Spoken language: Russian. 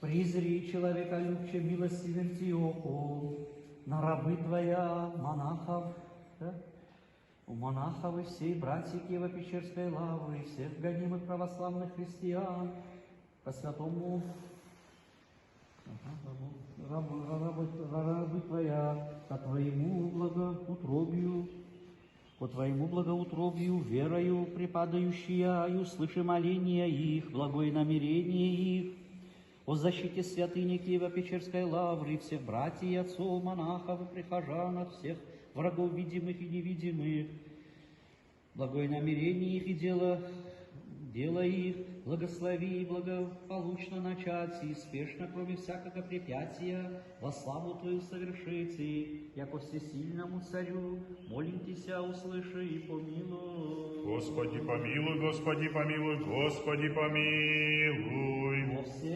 Призри человеколюбче милостивым Тиоху, на рабы Твоя, монахов, да? У монахов и всей братья Киево-Печерской лавры, и всех гонимых православных христиан, по святому рабы Твоя, по Твоему благоутробию, верою припадающие, и услыши моления их, благое намерение их, о защите святыни Киево-Печерской лавры, всех братьев и отцов, монахов и прихожан, всех врагов видимых и невидимых, благое намерение их и дело их, благослови, благополучно начать, и спешно, кроме всякого препятствия, во славу Твою совершите, яко всесильному Царю, молимтеся, услыши и помилуй. Господи помилуй, Господи помилуй, Господи помилуй. Во все